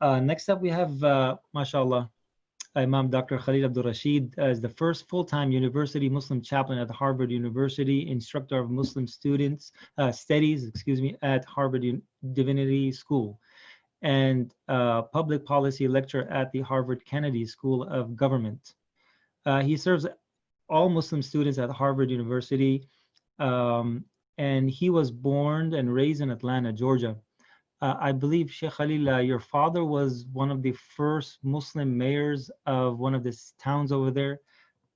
Next up, we have, mashallah, Imam Dr. Khalil Abdur Rashid is the first full-time university Muslim chaplain at Harvard University, instructor of Muslim students studies, at Harvard Divinity School, and public policy lecturer at the Harvard Kennedy School of Government. He serves all Muslim students at Harvard University, and he was born and raised in Atlanta, Georgia. I believe, Sheikh Khalil, your father was one of the first Muslim mayors of one of the towns over there.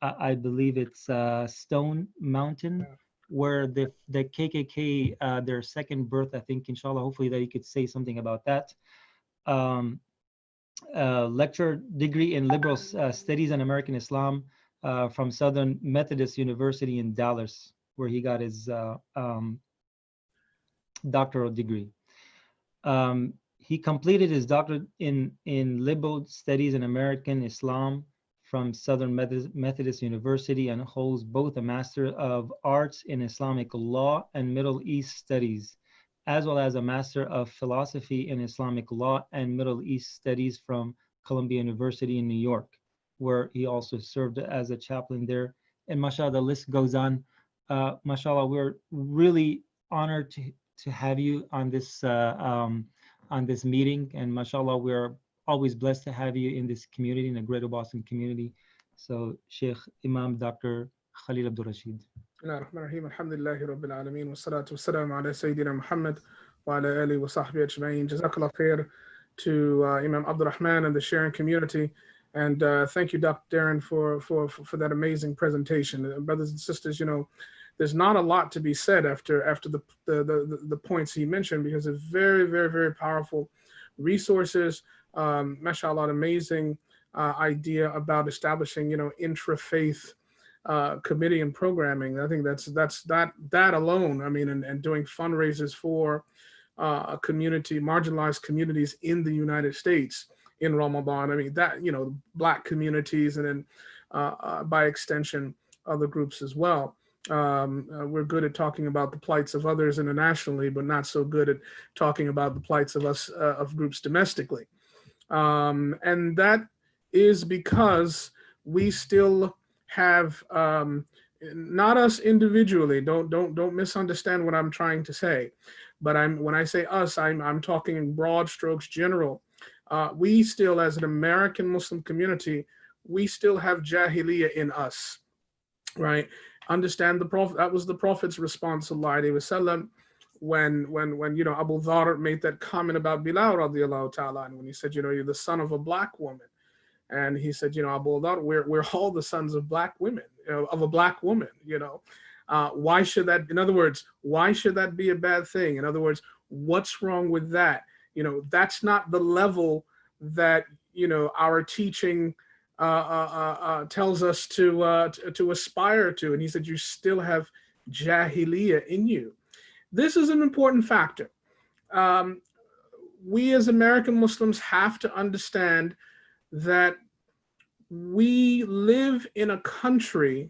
I believe it's Stone Mountain, where the KKK, their second birth, I think, inshallah, hopefully that you could say something about that. Lecture degree in liberal studies and American Islam from Southern Methodist University in Dallas, where he got his doctoral degree. He completed his doctorate in liberal studies in American Islam from Southern Methodist University and holds both a Master of Arts in Islamic Law and Middle East Studies, as well as a Master of Philosophy in Islamic Law and Middle East Studies from Columbia University in New York, where he also served as a chaplain there. And mashallah, the list goes on. Mashallah, we're really honored to have you on this meeting, and mashallah, we're always blessed to have you in this community, in the Greater Boston community. So, Sheikh Imam Dr. Khalil Abdur Rashid. Bismillahirrahmanirrahim. Alhamdulillahi Rabbil Alameen. Wa salatu wa salam ala Sayyidina Muhammad wa ala alihi wa sahbihi ajma'in. Jazakallah khair to Imam Abdur Rahman and the sharing community. And thank you, Dr. Darren, for that amazing presentation. Brothers and sisters, you know, there's not a lot to be said after the points he mentioned, because it's very, very, very powerful resources. Mashallah, amazing idea about establishing, you know, intra-faith committee and programming. I think that alone. I mean, and doing fundraisers for marginalized communities in the United States in Ramadan. I mean, that, you know, Black communities, and then by extension other groups as well. We're good at talking about the plights of others internationally, but not so good at talking about the plights of us of groups domestically. And that is because we still have, not us individually, don't misunderstand what I'm trying to say, but when I say us, I'm talking in broad strokes general. We still, as an American Muslim community, we still have Jahiliyyah in us, right? Understand the Prophet, that was the Prophet's response, sallallahu alaihi wasallam, when you know, Abu Dharr made that comment about Bilal radiallahu ta'ala, and when he said, you know, you're the son of a Black woman. And he said, you know, Abu Dharr, we're all the sons of Black women, you know, of a Black woman, you know. Why should that, in other words, why should that be a bad thing? In other words, what's wrong with that? You know, that's not the level that, you know, our teaching tells us to aspire to. And he said, you still have Jahiliyyah in you. This is an important factor. We as American Muslims have to understand that we live in a country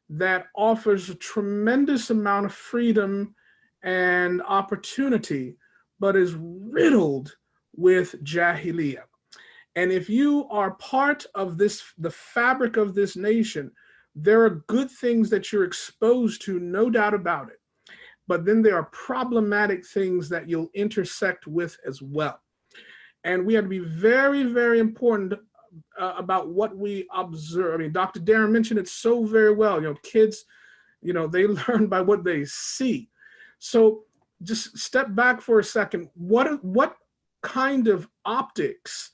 that offers a tremendous amount of freedom and opportunity, but is riddled with Jahiliyyah. And if you are part of this, the fabric of this nation, there are good things that you're exposed to, no doubt about it. But then there are problematic things that you'll intersect with as well. And we have to be very, very important about what we observe. I mean, Dr. Darren mentioned it so very well. You know, kids, you know, they learn by what they see. So just step back for a second. What kind of optics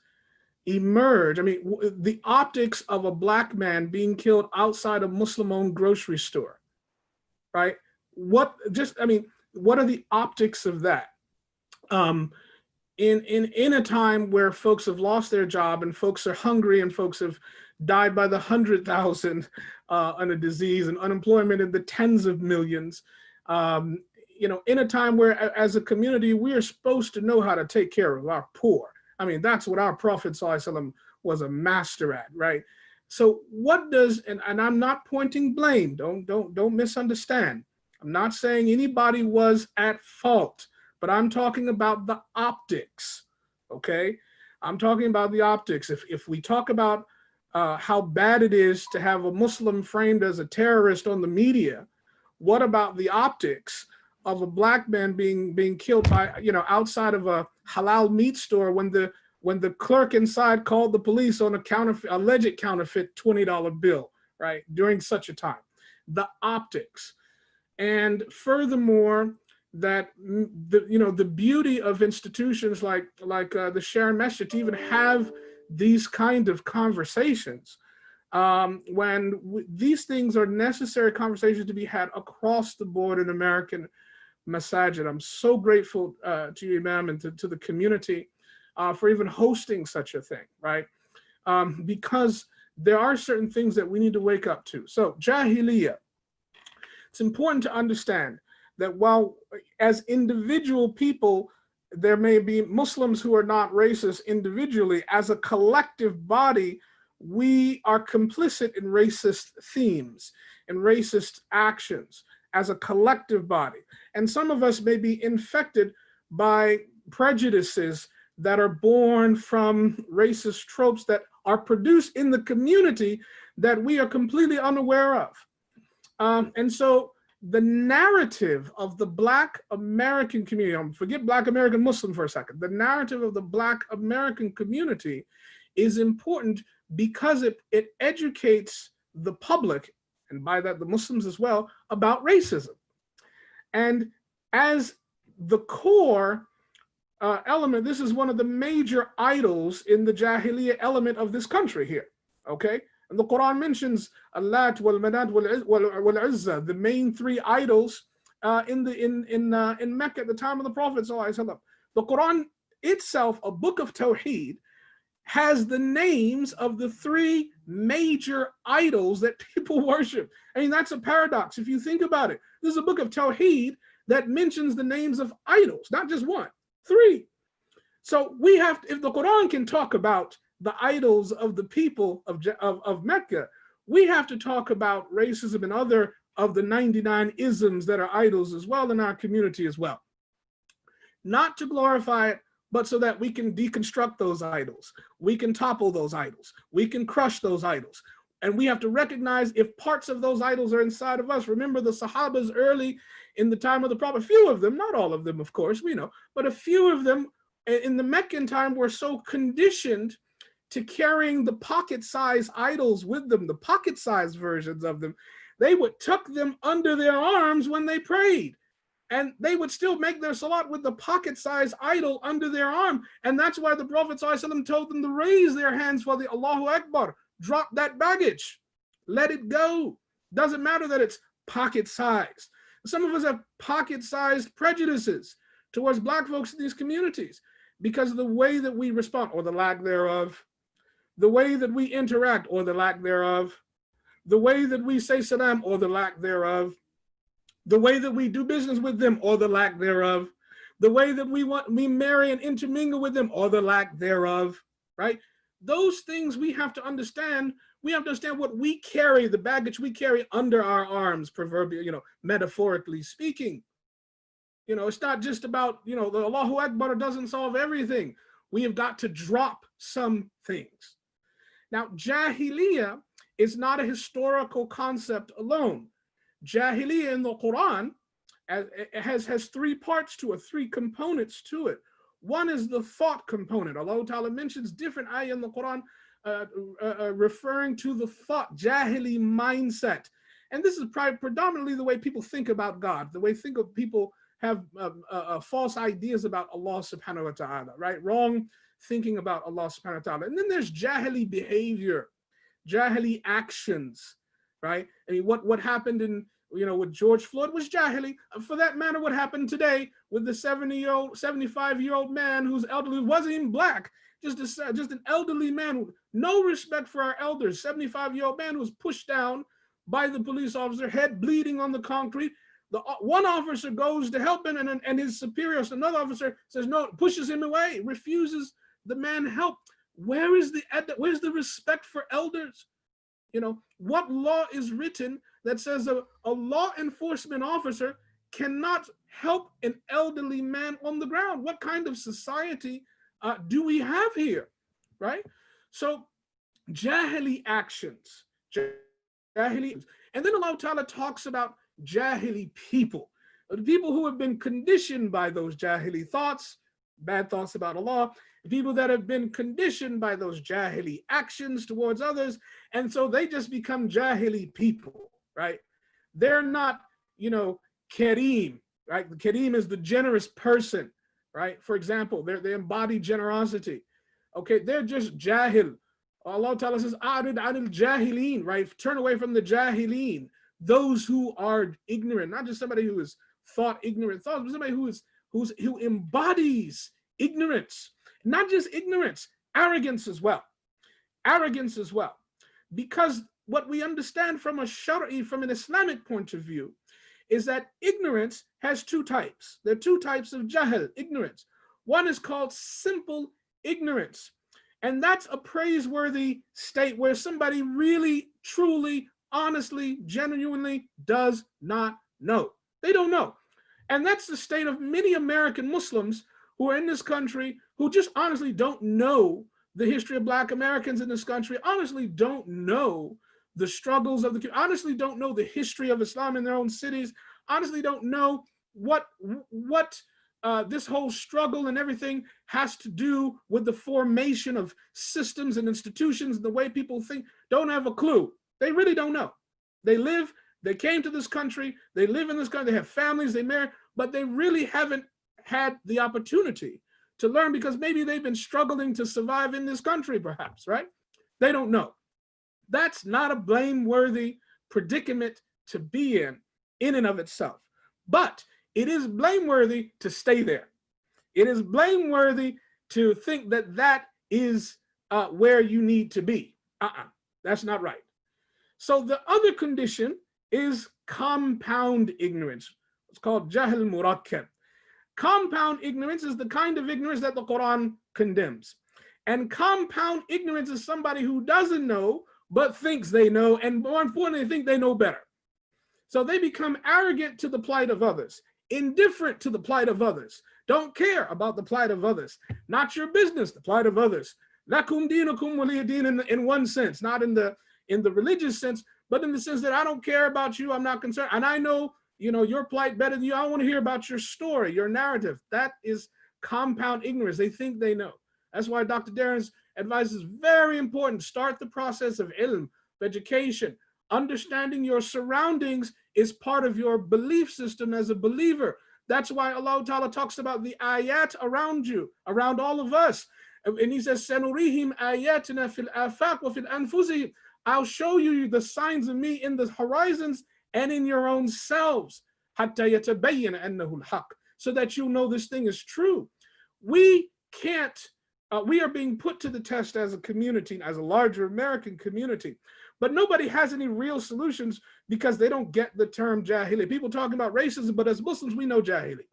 emerge? I mean, the optics of a Black man being killed outside a Muslim-owned grocery store, right? What are the optics of that? In a time where folks have lost their job and folks are hungry and folks have died by the 100,000 on a disease and unemployment in the tens of millions, you know, in a time where as a community, we are supposed to know how to take care of our poor. I mean, that's what our Prophet ﷺ was a master at, right? So what does, and I'm not pointing blame, don't misunderstand. I'm not saying anybody was at fault, but I'm talking about the optics, okay? I'm talking about the optics. If we talk about how bad it is to have a Muslim framed as a terrorist on the media, what about the optics of a black man being killed by, outside of a halal meat store when the clerk inside called the police on alleged counterfeit $20 bill, right, during such a time? The optics. And furthermore, that the beauty of institutions like the Sharon Masjid to even have these kind of conversations, these things are necessary conversations to be had across the board in American masajid. I'm so grateful to you, Imam, and to the community for even hosting such a thing, right? Because there are certain things that we need to wake up to. So Jahiliyyah, it's important to understand that while as individual people, there may be Muslims who are not racist individually, as a collective body, we are complicit in racist themes and racist actions as a collective body. And some of us may be infected by prejudices that are born from racist tropes that are produced in the community that we are completely unaware of. And so the narrative of the Black American community, forget Black American Muslim for a second, the narrative of the Black American community is important because it educates the public, and by that the Muslims as well, about racism. And as the core element, this is one of the major idols in the Jahiliyyah element of this country here, okay? And the Quran mentions Allat wal Manat wal Uzza, the main three idols in Mecca at the time of the Prophet ﷺ. The Quran itself, a book of Tawheed, has the names of the three major idols that people worship. I mean, that's a paradox if you think about it. This is a book of Tawheed that mentions the names of idols, not just one, three. So we have, if the Quran can talk about the idols of the people of Mecca, we have to talk about racism and other of the 99 isms that are idols as well in our community as well. Not to glorify it, but so that we can deconstruct those idols. We can topple those idols. We can crush those idols. And we have to recognize if parts of those idols are inside of us. Remember the Sahabas early in the time of the Prophet, a few of them, not all of them, of course, we know, but a few of them in the Meccan time were so conditioned to carrying the pocket-sized idols with them, the pocket-sized versions of them. They would tuck them under their arms when they prayed. And they would still make their salat with the pocket-sized idol under their arm. And that's why the Prophet ﷺ told them to raise their hands for the Allahu Akbar. Drop that baggage. Let it go. Doesn't matter that it's pocket-sized. Some of us have pocket-sized prejudices towards Black folks in these communities because of the way that we respond, or the lack thereof, the way that we interact, or the lack thereof, the way that we say salam, or the lack thereof, the way that we do business with them, or the lack thereof, the way that we marry and intermingle with them, or the lack thereof, right? Those things we have to understand. We have to understand what we carry, the baggage we carry under our arms, proverbially, metaphorically speaking. It's not just about, the Allahu Akbar doesn't solve everything. We have got to drop some things. Now, Jahiliyyah is not a historical concept alone. Jahiliyyah in the Quran has three parts to it, three components to it. One is the thought component. Allah Ta'ala mentions different ayah in the Quran referring to the thought, Jahili mindset. And this is predominantly the way people think about God, the way people have false ideas about Allah subhanahu wa ta'ala, right? Wrong thinking about Allah subhanahu wa ta'ala. And then there's Jahili behavior, Jahili actions, right? I mean, what happened with George Floyd was Jahili. For that matter, what happened today with the 75-year-old man who's elderly, wasn't even Black, just an elderly man with no respect for our elders, 75-year-old man who was pushed down by the police officer, head bleeding on the concrete. The one officer goes to help him, and his superior, another officer, says no, pushes him away, refuses the man help. Where's the respect for elders? What law is written that says a law enforcement officer cannot help an elderly man on the ground? What kind of society do we have here, right? So Jahili actions, Jahili, and then Allah Ta'ala talks about Jahili people, the people who have been conditioned by those Jahili thoughts, bad thoughts about Allah, people that have been conditioned by those Jahili actions towards others, and so they just become Jahili people, right? They're not, Kareem, right? The Kareem is the generous person, right? For example, they embody generosity. Okay, they're just Jahil. Allah Ta'ala says, Arid anil Jahilin, right? Turn away from the Jahilin, those who are ignorant, not just somebody who is thought ignorant thoughts, but somebody who embodies ignorance, not just ignorance, arrogance as well. Arrogance as well. Because what we understand from from an Islamic point of view, is that ignorance has two types. There are two types of jahl, ignorance. One is called simple ignorance. And that's a praiseworthy state where somebody really, truly, honestly, genuinely does not know. They don't know. And that's the state of many American Muslims who are in this country who just honestly don't know the history of Black Americans in this country, honestly don't know the struggles of the, honestly don't know the history of Islam in their own cities, honestly don't know what this whole struggle and everything has to do with the formation of systems and institutions, the way people think, don't have a clue. They really don't know. They came to this country, they live in this country, they have families, they marry, but they really haven't had the opportunity to learn because maybe they've been struggling to survive in this country, perhaps, right? They don't know. That's not a blameworthy predicament to be in and of itself. But it is blameworthy to stay there. It is blameworthy to think that that is where you need to be. That's not right. So the other condition is compound ignorance. It's called jahl murakkab. Compound ignorance is the kind of ignorance that the Quran condemns. And compound ignorance is somebody who doesn't know, but thinks they know, and more importantly, think they know better. So they become arrogant to the plight of others, indifferent to the plight of others, don't care about the plight of others, not your business, the plight of others. Lakum dinukum waliya din in one sense, not in the religious sense, but in the sense that I don't care about you, I'm not concerned, and I know your plight better than you. I want to hear about your story, your narrative. That is compound ignorance. They think they know. That's why Dr. Darren's advice is very important. Start the process of ilm, of education. Understanding your surroundings is part of your belief system as a believer. That's why Allah Ta'ala talks about the ayat around you, around all of us. And he says, Sanurihim ayatina fil afaq wa fil anfusihim. I'll show you the signs of me in the horizons and in your own selves, hatta yatabayyana annahu al-haq, so that you know this thing is true. We are being put to the test as a community, as a larger American community, but nobody has any real solutions because they don't get the term jahili. People talking about racism, but as Muslims, we know jahili.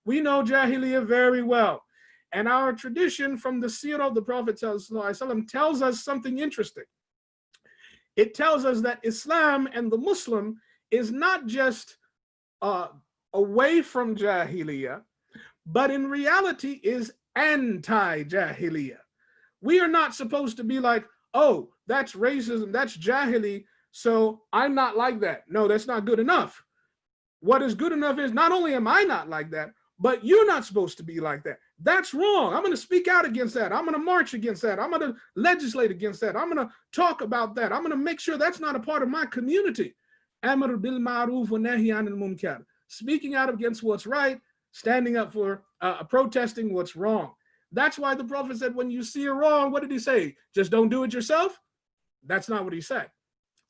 We know jahiliyyah very well. And our tradition from the seerah of the Prophet ﷺ tells us something interesting. It tells us that Islam and the Muslim is not just away from jahiliyyah, but in reality is anti-jahiliyyah. We are not supposed to be like, oh, that's racism, that's jahili, so I'm not like that. No, that's not good enough. What is good enough is not only am I not like that, but you're not supposed to be like that. That's wrong. I'm going to speak out against that. I'm going to march against that. I'm going to legislate against that. I'm going to talk about that. I'm going to make sure that's not a part of my community. Amr bil ma'ruf wa nahy anil munkar. Speaking out against what's right, standing up for protesting what's wrong. That's why the Prophet said, when you see a wrong, what did he say? Just don't do it yourself? That's not what he said.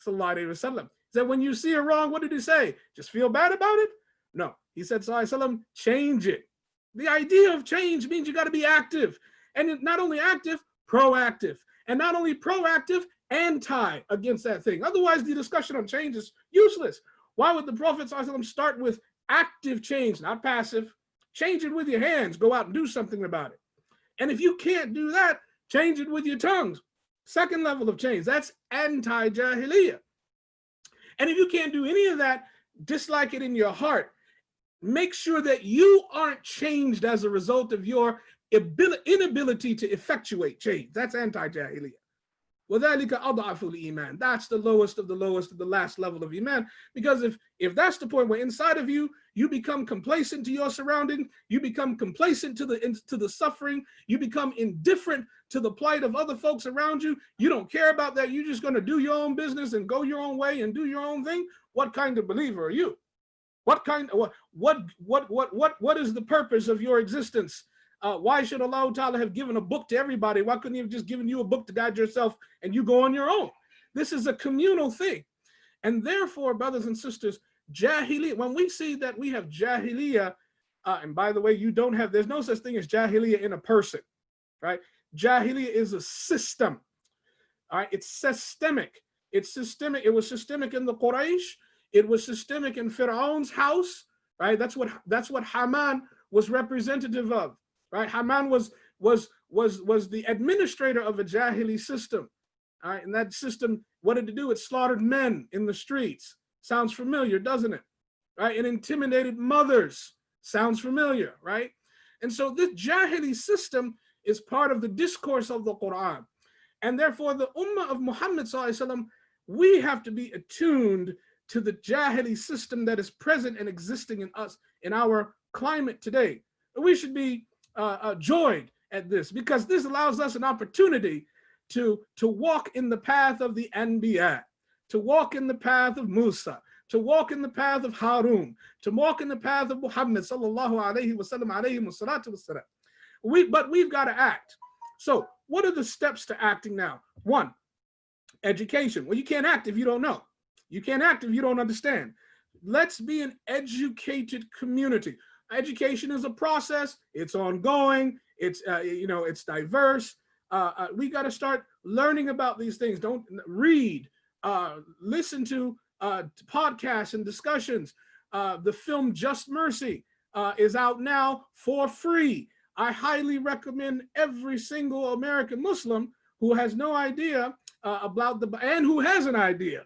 Sallallahu alaihi wasallam. He said, when you see a wrong, what did he say? Just feel bad about it? No. He said, Sallallahu alaihi wasallam, change it. The idea of change means you got to be active. And not only active, proactive. And not only proactive, anti against that thing. Otherwise, the discussion on change is useless. Why would the Prophet Sallallahu alaihi wasallam start with active change, not passive? Change it with your hands. Go out and do something about it. And if you can't do that, change it with your tongues. Second level of change. That's anti-jahiliyyah. And if you can't do any of that, dislike it in your heart. Make sure that you aren't changed as a result of your inability to effectuate change. That's anti-Jahiliyyah. وَذَلِكَ أَضْعَفُ الْإِيمَانِ. That's the lowest of the lowest of the last level of Iman. Because if that's the point where inside of you, you become complacent to your surrounding, you become complacent to the suffering, you become indifferent to the plight of other folks around you, you don't care about that, you're just going to do your own business and go your own way and do your own thing, what kind of believer are you? What is the purpose of your existence? Why should Allah Ta'ala have given a book to everybody? Why couldn't he have just given you a book to guide yourself and you go on your own? This is a communal thing. And therefore, brothers and sisters, Jahiliyyah, when we see that we have Jahiliyyah, and by the way, there's no such thing as Jahiliyyah in a person, right? Jahiliyyah is a system, all right? It's systemic. It's systemic. It was systemic in the Quraysh. It was systemic in Fir'aun's house, right? That's what Haman was representative of. Right, Haman was the administrator of a Jahili system. All right, and that system, what did it do? It slaughtered men in the streets. Sounds familiar, doesn't it? Right, it intimidated mothers. Sounds familiar, right? And so this Jahili system is part of the discourse of the Quran, and therefore the Ummah of Muhammad Sallallahu Alaihi Wasallam, we have to be attuned to the Jahili system that is present and existing in us in our climate today. We should be joyed at this, because this allows us an opportunity to walk in the path of the Anbiya, to walk in the path of Musa, to walk in the path of Harun, to walk in the path of Muhammad sallallahu alaihi wasallam alayhi wassalatu wassalam. But we've got to act. So what are the steps to acting now? One, education. Well, you can't act if you don't know. You can't act if you don't understand. Let's be an educated community. Education is a process. It's ongoing. It's it's diverse. We got to start learning about these things. Don't read, listen to podcasts and discussions. The film Just Mercy is out now for free. I highly recommend every single American Muslim who has no idea about and who has an idea.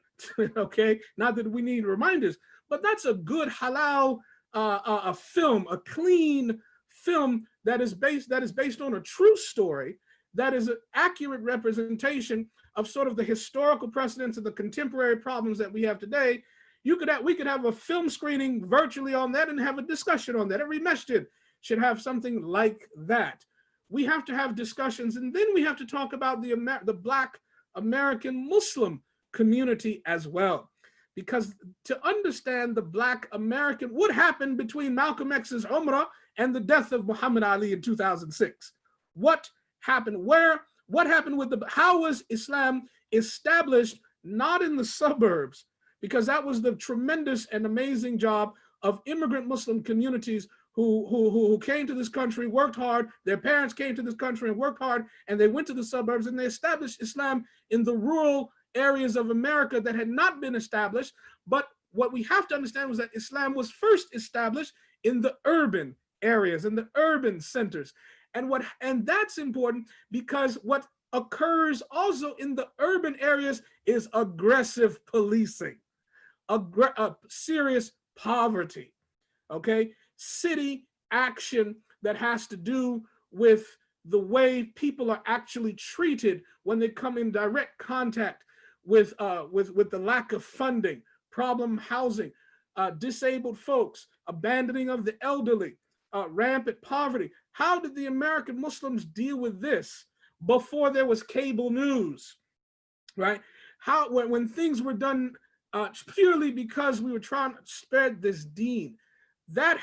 Okay, not that we need reminders, but that's a good halal. A film, a clean film that is based on a true story, that is an accurate representation of sort of the historical precedents of the contemporary problems that we have today. We could have a film screening virtually on that and have a discussion on that. Every masjid should have something like that. We have to have discussions, and then we have to talk about the Black American Muslim community as well. Because to understand the Black American, what happened between Malcolm X's Umrah and the death of Muhammad Ali in 2006? What happened? What happened how was Islam established not in the suburbs? Because that was the tremendous and amazing job of immigrant Muslim communities who came to this country, worked hard. Their parents came to this country and worked hard, and they went to the suburbs and they established Islam in the rural areas of America that had not been established. But what we have to understand was that Islam was first established in the urban areas, in the urban centers. And that's important because what occurs also in the urban areas is aggressive policing, serious poverty, okay? City action that has to do with the way people are actually treated when they come in direct contact with the lack of funding, problem housing, disabled folks, abandoning of the elderly, rampant poverty. How did the American Muslims deal with this before there was cable news, right? When things were done purely because we were trying to spread this deen, that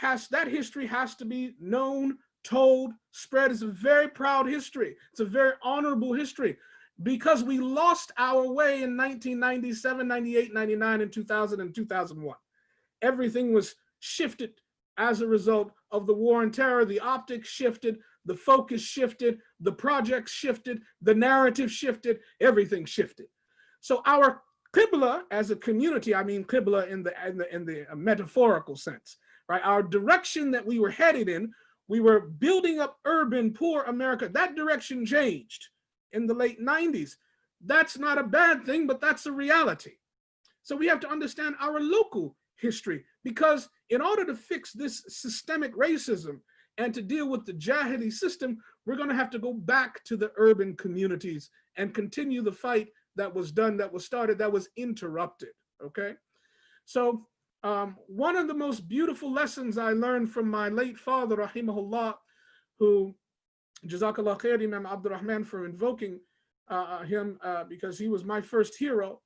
history has to be known, told, spread. It's a very proud history. It's a very honorable history. Because we lost our way in 1997, 98, 99, and 2000 and 2001. Everything was shifted as a result of the war on terror. The optics shifted, the focus shifted, the projects shifted, the narrative shifted, everything shifted. So our Qibla as a community, I mean Qibla in the metaphorical sense, right? Our direction that we were headed in, we were building up urban, poor America. That direction changed in the late 90s. That's not a bad thing, but that's a reality. So we have to understand our local history, because in order to fix this systemic racism And to deal with the Jahili system, we're going to have to go back to the urban communities and continue the fight that was done, that was started, that was interrupted. Okay. So one of the most beautiful lessons I learned from my late father, rahimahullah, who, Jazakallah khair, Imam Abdur Rahman, for invoking him because he was my first hero.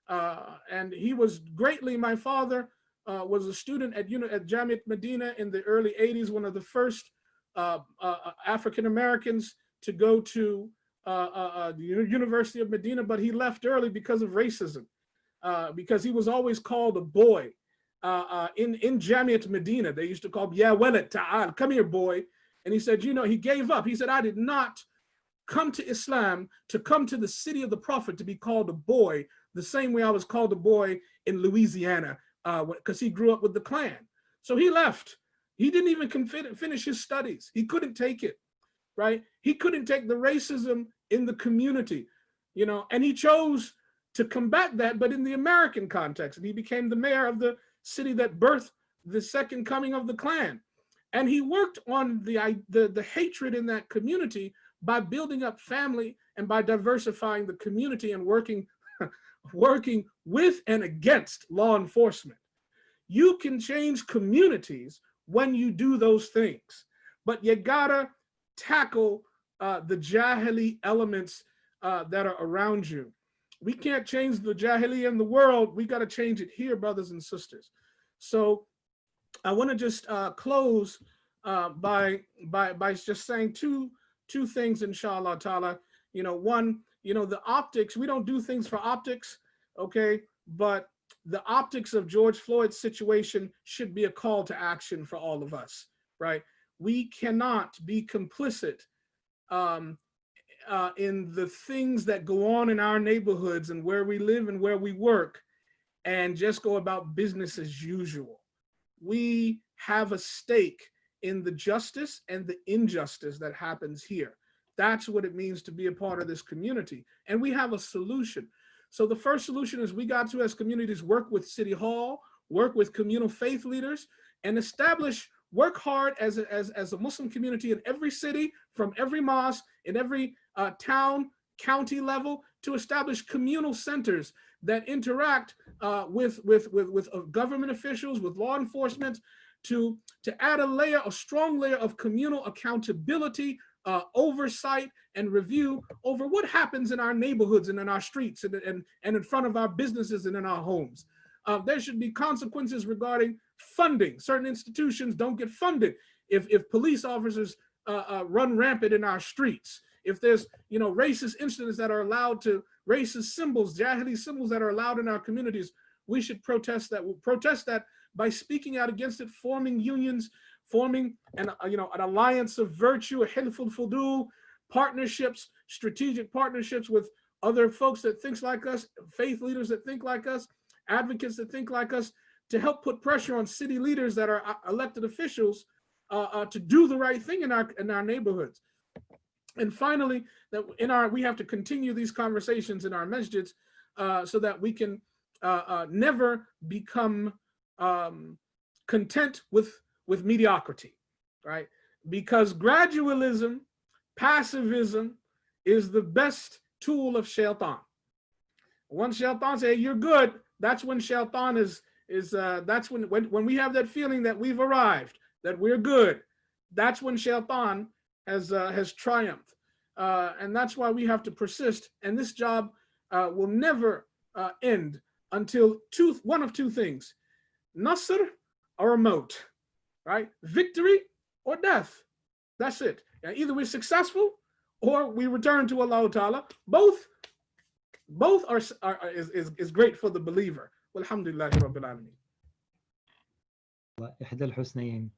And he was greatly, my father was a student at Jamiat Medina in the early 80s, one of the first African Americans to go to the University of Medina, but he left early because of racism, because he was always called a boy. In Jamiat Medina, they used to call him, Ya Walad Ta'al, come here, boy. And he said, you know, he gave up. He said, I did not come to Islam to come to the city of the Prophet to be called a boy, the same way I was called a boy in Louisiana, because he grew up with the Klan. So he left. He didn't even finish his studies. He couldn't take it, right? He couldn't take the racism in the community, you know, and he chose to combat that, but in the American context. And he became the mayor of the city that birthed the second coming of the Klan. And he worked on the hatred in that community by building up family and by diversifying the community and working with and against law enforcement. You can change communities when you do those things, but you gotta tackle the Jahili elements that are around you. We can't change the Jahili in the world. We gotta change it here, brothers and sisters. So I want to just close by just saying two things, inshallah ta'ala. You know, one, you know, the optics, we don't do things for optics, okay? But the optics of George Floyd's situation should be a call to action for all of us, right? We cannot be complicit in the things that go on in our neighborhoods and where we live and where we work and just go about business as usual. We have a stake in the justice and the injustice that happens here. That's what it means to be a part of this community. And we have a solution. So the first solution is we got to, as communities, work with City Hall, work with communal faith leaders, and work hard as a Muslim community in every city, from every mosque, in every town, county level, to establish communal centers that interact with government officials, with law enforcement, to add a strong layer of communal accountability, oversight, and review over what happens in our neighborhoods and in our streets and in front of our businesses and in our homes. There should be consequences regarding funding. Certain institutions don't get funded if police officers run rampant in our streets. If there's, you know, racist incidents that are allowed to, racist symbols, Jahili symbols that are allowed in our communities, we should protest that. We'll protest that by speaking out against it, forming unions, forming an alliance of virtue, a hilful fudul, partnerships, strategic partnerships with other folks that think like us, faith leaders that think like us, advocates that think like us, to help put pressure on city leaders that are elected officials to do the right thing in our neighborhoods. And finally, we have to continue these conversations in our masjids so that we can never become content with mediocrity, right? Because gradualism, passivism is the best tool of shaitan. Once shaitan says, hey, you're good, that's when shaitan that's when we have that feeling that we've arrived, that we're good, that's when shaitan has triumphed. And that's why we have to persist. And this job will never end until one of two things: Nasr or Maut, right? Victory or death. That's it. And either we're successful or we return to Allah Ta'ala. Both is great for the believer. Walhamdulillahi Rabbil Alameen. إحدى الحسنيين.